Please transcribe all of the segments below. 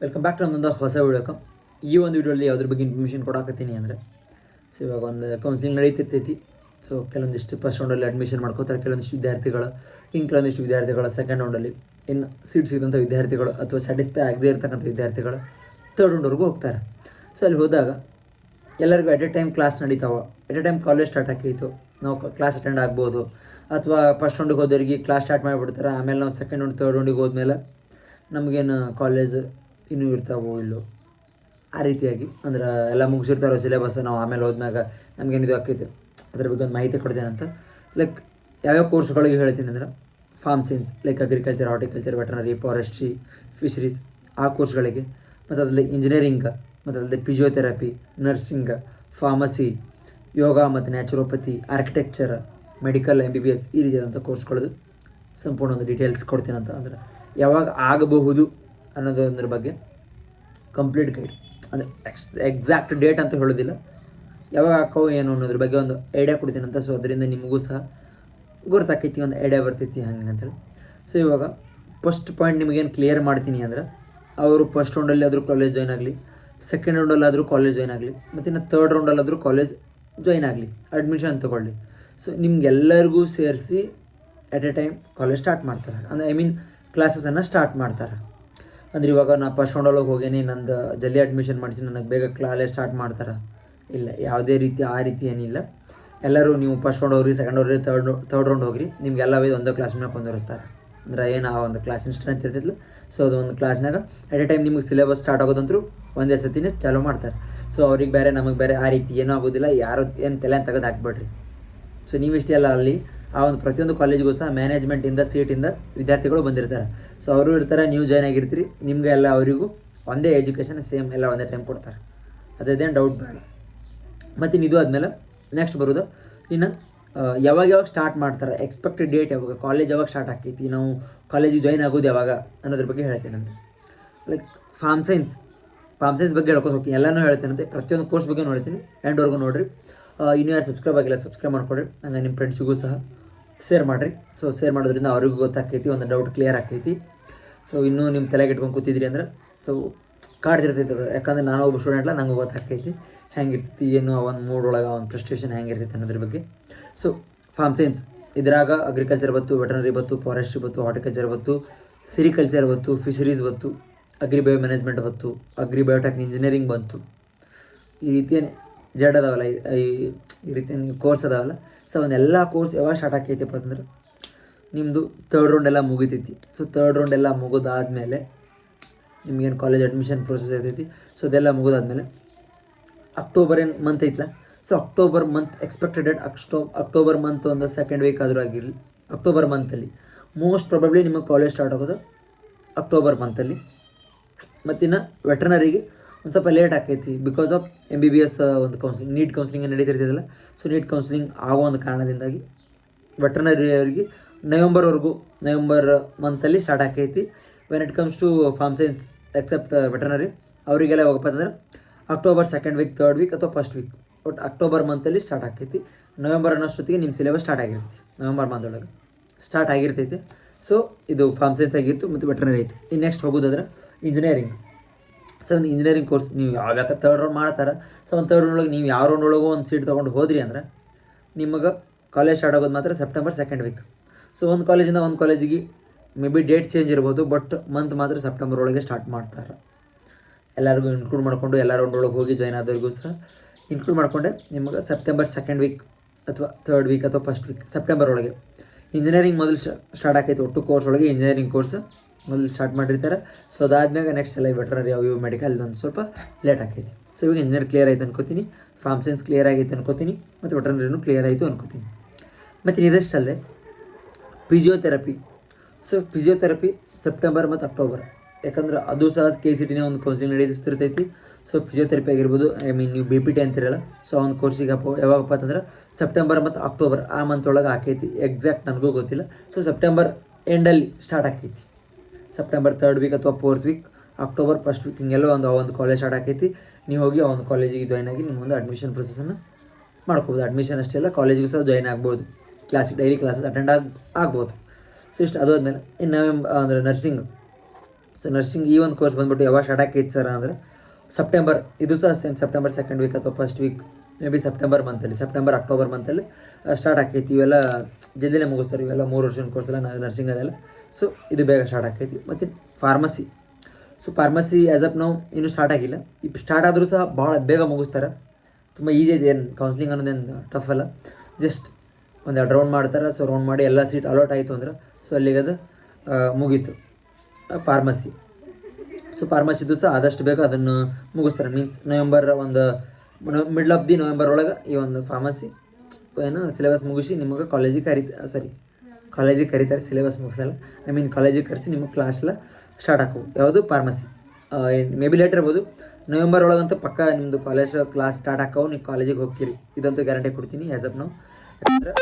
Welcome back to ನಮ್ಮದೊಂದು ಹೊಸ ವಿಡಿಯೋಕ್ಕೆ. ಈ ಒಂದು ವಿಡಿಯೋಲಿ ಯಾವುದ್ರ ಬಗ್ಗೆ ಇನ್ಫಾರ್ಮೇಷನ್ ಕೊಡಾಕತ್ತೀನಿ ಅಂದರೆ, ಸೊ ಇವಾಗ ಒಂದು ಕೌನ್ಸಿಲಿಂಗ್ ನಡೀತಿರ್ತೈತಿ. ಸೊ ಕೆಲವೊಂದಿಷ್ಟು ಫಸ್ಟ್ ರೌಂಡಲ್ಲಿ ಅಡ್ಮಿಷನ್ ಮಾಡ್ಕೋತಾರೆ ಕೆಲವೊಂದಿಷ್ಟು ವಿದ್ಯಾರ್ಥಿಗಳು, ಇನ್ನು ಕೆಲವೊಂದಿಷ್ಟು ವಿದ್ಯಾರ್ಥಿಗಳು ಸೆಕೆಂಡ್ ರೌಂಡಲ್ಲಿ, ಇನ್ನು ಸೀಟ್ ಸಿಗೋಂಥ ವಿದ್ಯಾರ್ಥಿಗಳು ಅಥವಾ ಸ್ಯಾಟಿಸ್ಫೈ ಆಗದೇ ಇರ್ತಕ್ಕಂಥ ವಿದ್ಯಾರ್ಥಿಗಳು ತರ್ಡ್ ರೌಂಡ್ವರೆಗೂ ಹೋಗ್ತಾರೆ. ಸೊ ಅಲ್ಲಿ ಹೋದಾಗ ಎಲ್ಲರಿಗೂ ಎಟ್ ಎ ಟೈಮ್ ಕ್ಲಾಸ್ ನಡೀತಾವೆ, at a time college start ಆಕೈತು, ನಾವು ಕ್ಲಾಸ್ ಅಟೆಂಡ್ ಆಗ್ಬೋದು. ಅಥವಾ ಫಸ್ಟ್ ರೌಂಡಿಗೆ ಹೋದವ್ರಿಗೆ ಕ್ಲಾಸ್ ಸ್ಟಾರ್ಟ್ ಮಾಡಿಬಿಡ್ತಾರೆ, ಆಮೇಲೆ ನಾವು ಸೆಕೆಂಡ್ ರೌಂಡ್ ತರ್ಡ್ ರೌಂಡಿಗೆ ಹೋದ್ಮೇಲೆ ನಮಗೇನು ಕಾಲೇಜ್ ಇನ್ನೂ ಇರ್ತಾವೋ ಇಲ್ಲೋ ಆ ರೀತಿಯಾಗಿ ಅಂದ್ರೆ ಎಲ್ಲ ಮುಗಿಸಿರ್ತಾರೋ ಸಿಲೆಬಸ್, ನಾವು ಆಮೇಲೆ ಹೋದ್ಮ್ಯಾಗ ನಮಗೇನಿದು ಆಕೈತೆ ಅದ್ರ ಬಗ್ಗೆ ಒಂದು ಮಾಹಿತಿ ಕೊಡ್ತೇನೆ ಅಂತ. ಲೈಕ್ ಯಾವ್ಯಾವ ಕೋರ್ಸ್ಗಳಿಗೆ ಹೇಳ್ತೀನಿ ಅಂದ್ರೆ, farm science like agriculture, horticulture, veterinary, forestry, fisheries ಆ ಕೋರ್ಸ್ಗಳಿಗೆ, ಮತ್ತು ಅದರಲ್ಲಿ ಇಂಜಿನಿಯರಿಂಗ್, ಮತ್ತು ಅದರಲ್ಲಿ ಫಿಸಿಯೋಥೆರಪಿ, ನರ್ಸಿಂಗ್, ಫಾರ್ಮಸಿ, ಯೋಗ ಮತ್ತು ನ್ಯಾಚುರೋಪತಿ, ಆರ್ಕಿಟೆಕ್ಚರ್, ಮೆಡಿಕಲ್, MBBS ಈ ರೀತಿಯಾದಂಥ ಕೋರ್ಸ್ಗಳದ್ದು ಸಂಪೂರ್ಣ ಒಂದು ಡೀಟೇಲ್ಸ್ ಕೊಡ್ತೀನಂತ. ಅಂದ್ರೆ ಯಾವಾಗ ಆಗಬಹುದು ಅನ್ನೋದ್ರ ಬಗ್ಗೆ ಕಂಪ್ಲೀಟ್ ಗೈಡ್, ಅಂದರೆ ಎಕ್ಸಾಕ್ಟ್ ಡೇಟ್ ಅಂತ ಹೇಳೋದಿಲ್ಲ, ಯಾವಾಗ ಹಾಕೋ ಏನು ಅನ್ನೋದ್ರ ಬಗ್ಗೆ ಒಂದು ಐಡಿಯಾ ಕೊಡ್ತೀನಂತ. ಸೊ ಅದರಿಂದ ನಿಮಗೂ ಸಹ ಗೊತ್ತಾಕೈತಿ, ಒಂದು ಐಡಿಯಾ ಬರ್ತೈತಿ ಹಂಗೆ ಅಂತೇಳಿ. ಸೊ ಇವಾಗ ಫಸ್ಟ್ ಪಾಯಿಂಟ್ ನಿಮಗೇನು ಕ್ಲಿಯರ್ ಮಾಡ್ತೀನಿ ಅಂದ್ರೆ, ಅವರು ಫಸ್ಟ್ ರೌಂಡಲ್ಲಿ ಆದರೂ ಕಾಲೇಜ್ ಜಾಯ್ನ್ ಆಗಲಿ, ಸೆಕೆಂಡ್ ರೌಂಡಲ್ಲಾದರೂ ಕಾಲೇಜ್ ಜಾಯ್ನ್ ಆಗಲಿ, ಮತ್ತು ಇನ್ನು ತರ್ಡ್ ರೌಂಡಲ್ಲಾದರೂ ಕಾಲೇಜ್ ಜಾಯ್ನ್ ಆಗಲಿ, ಅಡ್ಮಿಷನ್ ತೊಗೊಳ್ಳಿ. ಸೊ ನಿಮ್ಗೆಲ್ಲರಿಗೂ ಸೇರಿಸಿ ಎಟ್ ಎ ಟೈಮ್ ಕಾಲೇಜ್ ಸ್ಟಾರ್ಟ್ ಮಾಡ್ತಾರೆ, ಅಂದರೆ ಐ ಮೀನ್ ಕ್ಲಾಸಸನ್ನು ಸ್ಟಾರ್ಟ್ ಮಾಡ್ತಾರೆ. ಅಂದ್ರೆ ಇವಾಗ ನಾ ಫಸ್ಟ್ ರೌಂಡೊಳಗೆ ಹೋಗೇನಿ, ನಂದು ಜಲ್ದಿ ಅಡ್ಮಿಷನ್ ಮಾಡಿಸಿ ನನಗೆ ಬೇಗ ಕಾಲೇಜ್ ಸ್ಟಾರ್ಟ್ ಮಾಡ್ತಾರೆ ಇಲ್ಲ, ಯಾವುದೇ ರೀತಿ ಆ ರೀತಿ ಏನಿಲ್ಲ. ಎಲ್ಲರೂ ನೀವು ಫಸ್ಟ್ ರೌಂಡ್ ಹೋಗ್ರಿ, ಸೆಕೆಂಡ್ ಹೋಗ್ರಿ, ತರ್ಡ್ ರೌಂಡ್ ಹೋಗ್ರಿ, ನಿಮ್ಗೆಲ್ಲ ಒಂದು ಕ್ಲಾಸ್ನಾಗ ಕೊಂದರಿಸ್ತಾರೆ. ಅಂದ್ರೆ ಏನು ಆ ಒಂದು ಕ್ಲಾಸಿನ ಸ್ಟ್ರೆಂತ್ ಇರ್ತಿದ್ಲು. ಸೊ ಅದು ಒಂದು ಕ್ಲಾಸ್ನಾಗ ಎಟ್ ಎ ಟೈಮ್ ನಿಮಗೆ ಸಿಲೆಬಸ್ ಸ್ಟಾರ್ಟ್ ಆಗೋದಂತರೂ ಒಂದೇ ಸತಿನೇ ಚಾಲೂ ಮಾಡ್ತಾರೆ. ಸೊ ಅವ್ರಿಗೆ ಬೇರೆ ನಮಗೆ ಬೇರೆ ಆ ರೀತಿ ಏನೂ ಆಗೋದಿಲ್ಲ, ಯಾರು ಏನು ತಲೆ ತೆಗೆದು ಹಾಕ್ಬೇಡ್ರಿ. ಸೊ ನೀವಿಷ್ಟೇ ಅಲ್ಲ, ಅಲ್ಲಿ ಆ ಒಂದು ಪ್ರತಿಯೊಂದು ಕಾಲೇಜಿಗೂ ಸಹ ಮ್ಯಾನೇಜ್ಮೆಂಟಿಂದ ಸೀಟಿಂದ ವಿದ್ಯಾರ್ಥಿಗಳು ಬಂದಿರ್ತಾರೆ. ಸೊ ಅವರು ಇರ್ತಾರೆ, ನೀವು ಜಾಯ್ನ್ ಆಗಿರ್ತೀರಿ, ನಿಮಗೆ ಎಲ್ಲ ಅವರಿಗೂ ಒಂದೇ ಎಜುಕೇಷನ್ ಸೇಮ್ ಎಲ್ಲ ಒಂದೇ ಟೈಮ್ ಕೊಡ್ತಾರೆ, ಅದೇನು ಡೌಟ್ ಬೇಡ. ಮತ್ತು ಇದು ಆದಮೇಲೆ ನೆಕ್ಸ್ಟ್ ಬರೋದು ಇನ್ನು ಯಾವಾಗ ಸ್ಟಾರ್ಟ್ ಮಾಡ್ತಾರೆ, ಎಕ್ಸ್ಪೆಕ್ಟೆಡ್ ಡೇಟ್ ಯಾವಾಗ, ಕಾಲೇಜ್ ಯಾವಾಗ ಸ್ಟಾರ್ಟ್ ಆಕೈತಿ, ನಾವು ಕಾಲೇಜಿಗೆ ಜಾಯ್ನ್ ಆಗೋದು ಯಾವಾಗ ಅನ್ನೋದ್ರ ಬಗ್ಗೆ ಹೇಳ್ತೇನಂತೆ. ಲೈಕ್ ಫಾರ್ಮ್ ಸೈನ್ಸ್ ಬಗ್ಗೆ ಹೇಳ್ಕೊಂಡು ಹೋಗ್ತೀನಿ, ಎಲ್ಲನೂ ಹೇಳ್ತೇನಂತೆ, ಪ್ರತಿಯೊಂದು ಕೋರ್ಸ್ ಬಗ್ಗೆ ಹೇಳ್ತೀನಿ, ಎಂಡ್ವರೆಗೂ ನೋಡಿರಿ. ಇನ್ನೂ ಯಾರು ಸಬ್ಸ್ಕ್ರೈಬ್ ಆಗಿಲ್ಲ ಸಬ್ಸ್ಕ್ರೈಬ್ ಮಾಡ್ಕೊಡ್ರಿ, ಹಂಗೆ ನಿಮ್ಮ ಫ್ರೆಂಡ್ಸಿಗೂ ಸಹ ಶೇರ್ ಮಾಡಿರಿ. ಸೊ ಶೇರ್ ಮಾಡೋದ್ರಿಂದ ಅವ್ರಿಗೂ ಗೊತ್ತಾಕೈತಿ, ಒಂದು ಡೌಟ್ ಕ್ಲಿಯರ್ ಆಕೈತಿ. ಸೊ ಇನ್ನೂ ನಿಮ್ಮ ತಲೆಗೆ ಇಟ್ಕೊಂಡು ಕೂತಿದ್ರಿ ಅಂದ್ರೆ ಸೊ ಕಾಡ್ತಿರ್ತೈತೆ ಅದು, ಯಾಕಂದ್ರೆ ನಾನು ಒಬ್ಬ ಸ್ಟೂಡೆಂಟ್ಲ, ನಂಗೆ ಗೊತ್ತಾಕೈತಿ ಹೆಂಗಿರ್ತೈತಿ ಏನು, ಆ ಒಂದು ಮೂಡೊಳಗೆ ಆ ಒಂದು ಫ್ರಸ್ಟ್ರೇಷನ್ ಹೆಂಗಿರ್ತೈತೆ ಅನ್ನೋದ್ರ ಬಗ್ಗೆ. ಸೊ ಫಾರ್ಮ್ ಸೈನ್ಸ್ ಇದ್ರಾಗ ಅಗ್ರಿಕಲ್ಚರ್ ಬತ್ತು, ವೆಟರ್ನರಿ ಬತ್ತು, ಫಾರೆಸ್ಟ್ರಿ ಬತ್ತು, ಹಾರ್ಟಿಕಲ್ಚರ್ ಬತ್ತು, ಸೆರಿಕಲ್ಚರ್ ಬತ್ತು, ಫಿಶರೀಸ್ ಬತ್ತು, ಅಗ್ರಿ ಮ್ಯಾನೇಜ್ಮೆಂಟ್ ಬತ್ತು, ಬಯೋಟೆಕ್ ಇಂಜಿನಿಯರಿಂಗ್ ಬಂತು. ಈ ರೀತಿಯೇ ಜಡ್ ಅದಾವಲ್ಲ, ಈ ರೀತಿ ಕೋರ್ಸ್ ಅದಾವಲ್ಲ. ಸೊ ಒಂದೆಲ್ಲ ಕೋರ್ಸ್ ಯಾವಾಗ ಸ್ಟಾರ್ಟ್ ಆಕೈತಿಪ್ಪ ಅಂತಂದ್ರೆ, ನಿಮ್ಮದು ತರ್ಡ್ ರೌಂಡ್ ಎಲ್ಲ ಮುಗಿತೈತಿ. ಸೊ ತರ್ಡ್ ರೌಂಡ್ ಎಲ್ಲ ಮುಗಿದಾದ್ಮೇಲೆ ನಿಮ್ಗೇನು ಕಾಲೇಜ್ ಅಡ್ಮಿಷನ್ ಪ್ರೊಸೆಸ್ ಇರ್ತೈತಿ. ಸೊ ಅದೆಲ್ಲ ಮುಗಿದಾದ್ಮೇಲೆ ಅಕ್ಟೋಬರ್ ಏನು ಮಂತ್ ಐತಲ್ಲ, so October month expected date October month ಒಂದು ಸೆಕೆಂಡ್ ವೀಕ್ ಆದರೂ ಆಗಿರಲಿ, ಅಕ್ಟೋಬರ್ ಮಂತಲ್ಲಿ ಮೋಸ್ಟ್ ಪ್ರಾಬಬ್ಲಿ ನಿಮ್ಮ ಕಾಲೇಜ್ ಸ್ಟಾರ್ಟ್ ಆಗೋದು ಅಕ್ಟೋಬರ್ ಮಂತಲ್ಲಿ. ಮತ್ತಿನ್ನು ವೆಟರ್ನರಿಗೆ ಒಂದು ಸ್ವಲ್ಪ ಲೇಟ್ ಆಕೈತಿ, ಬಿಕಾಸ್ ಆಫ್ MBBS ಒಂದು ಕೌನ್ಸಿಲಿಂಗ್, ನೀಟ್ ಕೌನ್ಸಿಲಿಂಗ್ ನಡೀತಿರ್ತದಲ್ಲ. ಸೊ ನೀಟ್ ಕೌನ್ಸಿಲಿಂಗ್ ಆಗೋ ಒಂದು ಕಾರಣದಿಂದಾಗಿ ವೆಟರ್ನರಿಯವರಿಗೆ ನವೆಂಬರ್ ಮಂತಲ್ಲಿ ಸ್ಟಾರ್ಟ್ ಆಕೈತಿ. When it comes to farm science except veterinary, ಅವರಿಗೆಲ್ಲ ಹೋಗಪ್ಪ ಅಂತಂದ್ರೆ October second week, third week ಅಥವಾ ಫಸ್ಟ್ ವೀಕ್, ಬಟ್ ಅಕ್ಟೋಬರ್ ಮಂತಲ್ಲಿ ಸ್ಟಾರ್ಟ್ ಆಕೈತಿ. ನವೆಂಬರ್ ಅನ್ನೋಷ್ಟೊತ್ತಿಗೆ ನಿಮ್ಮ ಸಿಲೆಬಸ್ ಸ್ಟಾರ್ಟ್ ಆಗಿರ್ತೈತಿ, ನವೆಂಬರ್ ಮಂತ್ ಒಳಗೆ ಸ್ಟಾರ್ಟ್ ಆಗಿರ್ತೈತಿ. ಸೊ ಇದು ಫಾರ್ಮ್ ಸೈನ್ಸ್ ಆಗಿತ್ತು ಮತ್ತು ವೆಟರ್ನರಿ ಆಯಿತು. ಇನ್ನು ನೆಕ್ಸ್ಟ್ ಹೋಗೋದಾದ್ರೆ ಇಂಜಿನಿಯರಿಂಗ್. ಸೊ ಒಂದು ಇಂಜಿನಿಯರಿಂಗ್ ಕೋರ್ಸ್ ನೀವು ಯಾವ್ಯಾಕ ತರ್ಡ್ ರೌಂಡ್ ಮಾಡ್ತಾರೆ. ಸೊ ಒಂದು ತರ್ಡ್ ರೌಂಡ್ ಒಳಗೆ ನೀವು ಯಾವ ರೌಂಡ್ ಒಳಗೂ ಒಂದು ಸೀಟ್ ತೊಗೊಂಡು ಹೋದ್ರಿ ಅಂದ್ರೆ ನಿಮಗೆ ಕಾಲೇಜ್ ಸ್ಟಾರ್ಟ್ ಆಗೋದು ಮಾತ್ರ ಸೆಪ್ಟೆಂಬರ್ ಸೆಕೆಂಡ್ ವೀಕ್. ಸೊ ಒಂದು ಕಾಲೇಜಿಂದ ಒಂದು ಕಾಲೇಜಿಗೆ ಮೇ ಬಿ ಡೇಟ್ ಚೇಂಜ್ ಇರ್ಬೋದು, ಬಟ್ ಮಂತ್ ಮಾತ್ರ ಸೆಪ್ಟೆಂಬರ್ ಒಳಗೆ ಸ್ಟಾರ್ಟ್ ಮಾಡ್ತಾರೆ. ಎಲ್ಲರಿಗೂ ಇನ್ಕ್ಲೂಡ್ ಮಾಡಿಕೊಂಡು ಎಲ್ಲ ರೌಂಡ್ ಒಳಗೆ ಹೋಗಿ ಜಾಯ್ನ್ ಆದವ್ರಿಗೂ ಸಹ ಇನ್ಕ್ಲೂಡ್ ಮಾಡಿಕೊಂಡೆ ನಿಮಗೆ ಸೆಪ್ಟೆಂಬರ್ ಸೆಕೆಂಡ್ ವೀಕ್ ಅಥವಾ ತರ್ಡ್ ವೀಕ್ ಅಥವಾ ಫಸ್ಟ್ ವೀಕ್ ಸೆಪ್ಟೆಂಬರ್ ಒಳಗೆ ಇಂಜಿನಿಯರಿಂಗ್ ಮೊದಲು ಸ್ಟಾರ್ಟ್ ಆಕೈತೆ. ಒಟ್ಟು ಕೋರ್ಸ್ ಒಳಗೆ ಇಂಜಿನಿಯರಿಂಗ್ ಕೋರ್ಸ್ ಮೊದಲು ಸ್ಟಾರ್ಟ್ ಮಾಡಿರ್ತಾರೆ. ಸೊ ಅದಾದ್ಮೇಲೆ ನೆಕ್ಸ್ಟ್ ಎಲ್ಲ ವೆಟರ್ನರಿ ಅವು ಮೆಡಿಕಲ್ ಒಂದು ಸ್ವಲ್ಪ ಲೇಟ್ ಆಕೈತಿ. ಸೊ ಇವಾಗ ಇಂಜಿನಿಯರ್ ಕ್ಲಿಯರ್ ಆಯಿತು ಅನ್ಕೋತೀನಿ, ಫಾರ್ಮ್ ಸೈನ್ಸ್ ಕ್ಲಿಯರ್ ಆಗೈತೆ ಅನ್ಕೋತೀನಿ, ಮತ್ತು ವೆಟರ್ನರಿನೂ ಕ್ಲಿಯರ್ ಆಯಿತು ಅನ್ಕೋತೀನಿ. ಮತ್ತು ಇದಷ್ಟಲ್ಲದೆ ಫಿಸಿಯೋಥೆರಪಿ. ಸೊ ಫಿಸಿಯೋಥೆರಪಿ ಸೆಪ್ಟೆಂಬರ್ ಮತ್ತು ಅಕ್ಟೋಬರ್, ಯಾಕಂದ್ರೆ ಅದು ಸಹ KCT ಒಂದು ಕೌನ್ಸಿಲಿಂಗ್ ನಡೆಸ್ತಿರ್ತೈತಿ. ಸೊ ಫಿಸಿಯೋಥೆರಪಿ ಆಗಿರ್ಬೋದು, ಐ ಮೀನ್ ನೀವು BPT ಅಂತಿರಲ್ಲ, ಸೊ ಆ ಒಂದು ಕೋರ್ಸಿಗೆ ಯಾವಾಗಪ್ಪ ಅಂತಂದ್ರೆ ಸೆಪ್ಟೆಂಬರ್ ಮತ್ತು ಅಕ್ಟೋಬರ್ ಆ ಮಂತ್ ಒಳಗೆ ಆಕೈತಿ. ಎಕ್ಸಾಕ್ಟ್ ನನಗೂ ಗೊತ್ತಿಲ್ಲ. ಸೊ ಸೆಪ್ಟೆಂಬರ್ ಎಂಡಲ್ಲಿ ಸ್ಟಾರ್ಟ್ ಆಕೈತಿ, ಸೆಪ್ಟೆಂಬರ್ ತರ್ಡ್ ವೀಕ್ ಅಥವಾ fourth week, October first week, ಹಿಂಗೆಲ್ಲ ಒಂದು ಕಾಲೇಜ್ ಸ್ಟಾರ್ಟ್ ಆಕೈತಿ. ನೀವು ಹೋಗಿ ಆ ಒಂದು ಕಾಲೇಜಿಗೆ ಜಾಯ್ನ್ ಆಗಿ ನಿಮ್ಮೊಂದು ಅಡ್ಮಿಷನ್ ಪ್ರೊಸೆಸನ್ನು ಮಾಡ್ಕೋಬೋದು. ಅಡ್ಮಿಷನ್ ಅಷ್ಟೇ ಅಲ್ಲ, ಕಾಲೇಜಿಗೂ ಸಹ ಜಾಯ್ನ್ ಆಗ್ಬೋದು, ಡೈಲಿ ಕ್ಲಾಸಸ್ ಅಟೆಂಡ್ ಆಗ್ಬೋದು. ಸೊ ಇಷ್ಟು ಅದಾದ್ಮೇಲೆ ಇನ್ನು ನವೆಂಬರ್ ಅಂದರೆ ನರ್ಸಿಂಗ್. ಸೊ ನರ್ಸಿಂಗ್ ಈ ಒಂದು ಕೋರ್ಸ್ ಬಂದ್ಬಿಟ್ಟು ಯಾವಾಗ ಸ್ಟಾರ್ಟ್ ಆಕೈತೆ ಸರ್ ಅಂದರೆ ಸೆಪ್ಟೆಂಬರ್, ಇದು ಸಹ ಸೇಮ್ ಸೆಪ್ಟೆಂಬರ್ ಸೆಕೆಂಡ್ ವೀಕ್ ಅಥವಾ first week, maybe September ಮಂತಲ್ಲಿ, ಸೆಪ್ಟೆಂಬರ್ ಅಕ್ಟೋಬರ್ ಮಂತಲ್ಲಿ ಸ್ಟಾರ್ಟ್ ಆಕೈತಿ. ಇವೆಲ್ಲ ಜಲ್ದಿನೇ ಮುಗಿಸ್ತಾರೆ, ಇವೆಲ್ಲ 3 ವರ್ಷದ ಕೋರ್ಸ್ ಎಲ್ಲ ನರ್ಸಿಂಗ್ ಅದೆಲ್ಲ. ಸೊ ಇದು ಬೇಗ ಸ್ಟಾರ್ಟ್ ಆಕೈತಿ. ಮತ್ತು pharmacy, so pharmacy as up ನಾವು ಇನ್ನೂ ಸ್ಟಾರ್ಟ್ ಆಗಿಲ್ಲ. ಈಗ ಸ್ಟಾರ್ಟ್ ಆದರೂ ಸಹ ಭಾಳ ಬೇಗ ಮುಗಿಸ್ತಾರೆ, ತುಂಬ ಈಸಿ ಇದೆ. ಏನು ಕೌನ್ಸ್ಲಿಂಗ್ ಅನ್ನೋದೇನು ಟಫ್ ಅಲ್ಲ, ಜಸ್ಟ್ ಒಂದು 2 ರೌಂಡ್ ಮಾಡ್ತಾರೆ. ಸೊ ರೌಂಡ್ ಮಾಡಿ ಎಲ್ಲ ಸೀಟ್ ಅಲಾಟ್ ಆಯಿತು ಅಂದ್ರೆ ಸೊ ಅಲ್ಲಿಗೆ ಅದು ಮುಗೀತು ಫಾರ್ಮಸಿ. ಸೊ ಫಾರ್ಮಸಿದು ಸಹ ಆದಷ್ಟು ಬೇಗ ಅದನ್ನು ಮುಗಿಸ್ತಾರೆ. ಮೀನ್ಸ್ ನವೆಂಬರ್ ಒಂದು ಮಿಡ್ಲ್ ಆಫ್ ದಿ ನವೆಂಬರ್ ಒಳಗೆ ಈ ಒಂದು ಫಾರ್ಮಸಿ ಏನು ಸಿಲೆಬಸ್ ಮುಗಿಸಿ ನಿಮಗೆ ಕಾಲೇಜಿಗೆ ಕರೀತಾರೆ. ಸಿಲೆಬಸ್ ಮುಗಿಸಲ್ಲ, ಐ ಮೀನ್ ಕಾಲೇಜಿಗೆ ಕರೆಸಿ ನಿಮಗೆ ಕ್ಲಾಸ್ ಎಲ್ಲ ಸ್ಟಾರ್ಟ್ ಹಾಕವು. ಯಾವುದು ಫಾರ್ಮಸಿ ಮೇ ಬಿ ಲೇಟ್ ಇರ್ಬೋದು, ನವೆಂಬರ್ ಒಳಗಂತೂ ಪಕ್ಕ ನಿಮ್ಮದು ಕಾಲೇಜ್ ಕ್ಲಾಸ್ ಸ್ಟಾರ್ಟ್ ಹಾಕವು, ನೀವು ಕಾಲೇಜಿಗೆ ಹೋಗ್ತೀರಿ, ಇದಂತೂ ಗ್ಯಾರಂಟಿ ಕೊಡ್ತೀನಿ ಆ್ಯಸ್ ಅಪ್ ನಾವು. ಯಾಕಂದ್ರೆ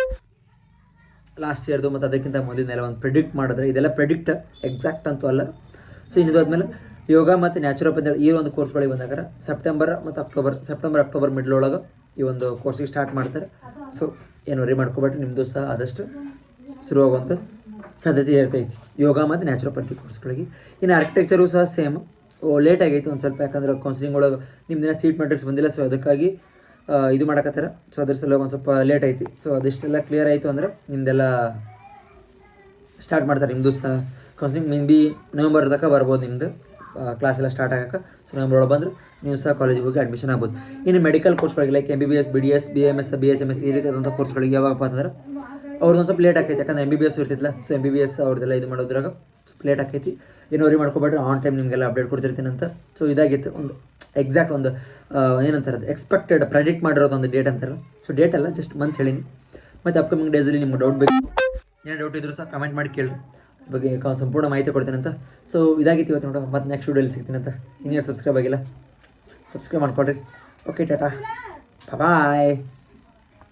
ಲಾಸ್ಟ್ ಇಯರ್ದು ಮತ್ತು ಅದಕ್ಕಿಂತ ಮೊದಲನೆಲ್ಲ ಒಂದು ಪ್ರಿಡಿಕ್ಟ್ ಮಾಡಿದ್ರೆ, ಇದೆಲ್ಲ ಪ್ರಿಡಿಕ್ಟ್ ಎಕ್ಸಾಕ್ಟ್ ಅಂತೂ ಅಲ್ಲ. ಸೊ ಇನ್ನಿದಾದ್ಮೇಲೆ ಯೋಗ ಮತ್ತು ನ್ಯಾಚುರೋಪತಿ ಈ ಒಂದು ಕೋರ್ಸ್ಗಳಿಗೆ ಬಂದಾಗ ಸೆಪ್ಟೆಂಬರ್ ಅಕ್ಟೋಬರ್ ಮಿಡ್ಲ್ ಒಳಗೆ ಈ ಒಂದು ಕೋರ್ಸಿಗೆ ಸ್ಟಾರ್ಟ್ ಮಾಡ್ತಾರೆ. ಸೊ ಏನು ವರಿ ಮಾಡ್ಕೊಬೇಡ್ರಿ, ನಿಮ್ಮದು ಸಹ ಆದಷ್ಟು ಶುರುವಾಗುವಂಥ ಸಾಧ್ಯತೆ ಇರ್ತೈತಿ ಯೋಗ ಮತ್ತು ನ್ಯಾಚುರೋಪತಿ ಕೋರ್ಸ್ಗಳಿಗೆ. ಇನ್ನು ಆರ್ಕಿಟೆಕ್ಚರು ಸಹ ಸೇಮ್ ಲೇಟ್ ಆಗೈತಿ ಒಂದು ಸ್ವಲ್ಪ, ಯಾಕಂದ್ರೆ ಕೌನ್ಸಿಲಿಂಗ್ ಒಳಗೆ ನಿಮ್ದಿನ ಸೀಟ್ ಮ್ಯಾಟ್ರಿಕ್ಸ್ ಬಂದಿಲ್ಲ. ಸೊ ಅದಕ್ಕಾಗಿ ಇದು ಮಾಡಕತ್ತಾರ. ಸೊ ಅದ್ರ ಸಲ ಒಂದು ಸ್ವಲ್ಪ ಲೇಟ್ ಐತಿ. ಸೊ ಅದಿಷ್ಟೆಲ್ಲ ಕ್ಲಿಯರ್ ಆಯಿತು ಅಂದ್ರೆ ನಿಮ್ಮದೆಲ್ಲ ಸ್ಟಾರ್ಟ್ ಮಾಡ್ತಾರೆ. ನಿಮ್ಮದು ಸಹ ಕೌನ್ಸಿಲಿಂಗ್ ಮೇ ಬಿ ನವೆಂಬರ್ ತನಕ ಬರ್ಬೋದು ನಿಮ್ಮದು ಕ್ಲಾಸ್ ಎಲ್ಲ ಸ್ಟಾರ್ಟ್ ಆಗೋಕೆ. ಸೊ ನವೆಂಬರ್ ಒಳಗೆ ಬಂದರೆ ನೀವು ಸಹ ಕಾಲೇಜಿಗೆ ಹೋಗಿ ಅಡ್ಮಿಷನ್ ಆಗ್ಬೋದು. ಇನ್ನು ಮೆಡಿಕಲ್ ಕೋರ್ಸ್ಗಳಿಗೆ like MBBS, BDS, BMS, BHMS ಈ ರೀತಿಯಾದಂಥ ಕೋರ್ಸ್ಗಳಿಗೆ ಯಾವಾಗಪ್ಪ ಅಂತಂದ್ರೆ ಅವ್ರದ್ದು ಒಂದು ಸ್ವಲ್ಪ ಲೇಟ್ ಆಕೈತಿ. ಯಾಕಂದ್ರೆ MBBS ಇರ್ತಿಲ್ಲ. ಸೊ MBBS ಅವ್ರದ್ದೆಲ್ಲ ಇದು ಮಾಡೋದ್ರಾಗ ಸ್ವಲ್ಪ ಲೇಟ್ ಆಕೈತಿ. ಏನು ವರಿ ಮಾಡ್ಕೊಬೇಡ್ರಿ, ಆನ್ ಟೈಮ್ ನಿಮಗೆಲ್ಲ ಅಪ್ಡೇಟ್ ಕೊಡ್ತಿರ್ತೀನಿ ಅಂತ. ಸೊ ಇದಾಗಿತ್ತು ಒಂದು ಎಕ್ಸಾಕ್ಟ್ ಒಂದು ಏನಂತಾರೆ ಎಕ್ಸ್ಪೆಕ್ಟೆಡ್ ಪ್ರೆಡಿಕ್ಟ್ ಮಾಡಿರೋದು ಒಂದು ಡೇಟ್ ಅಂತಾರಲ್ಲ. ಸೊ ಡೇಟ್ ಅಲ್ಲ, ಜಸ್ಟ್ ಮಂತ್ ಹೇಳೀನಿ. ಮತ್ತು ಅಪ್ಕಮಿಂಗ್ ಡೇಸಲ್ಲಿ ನಿಮ್ಗೆ ಡೌಟ್ ಬೇಕು, ಏನೋ ಡೌಟ್ ಇದ್ದರೂ ಸಹ ಕಮೆಂಟ್ ಮಾಡಿ ಕೇಳಿ, ಬಗ್ಗೆ ಸಂಪೂರ್ಣ ಮಾಹಿತಿ ಕೊಡ್ತೀನಿ ಅಂತ. ಸೊ ಇದಾಗಿತ್ತು ಇವತ್ತು ನೋಡೋ, ಮತ್ತು ನೆಕ್ಸ್ಟ್ ವಿಡಿಯೋಲಿ ಸಿಗ್ತೀನಿ ಅಂತ. ಇನ್ನೇನು ಸಬ್ಸ್ಕ್ರೈಬ್ ಆಗಿಲ್ಲ, ಸಬ್ಸ್ಕ್ರೈಬ್ ಮಾಡ್ಕೊಳ್ರಿ. ಓಕೆ, ಟಾಟಾ, ಬಾಯ್.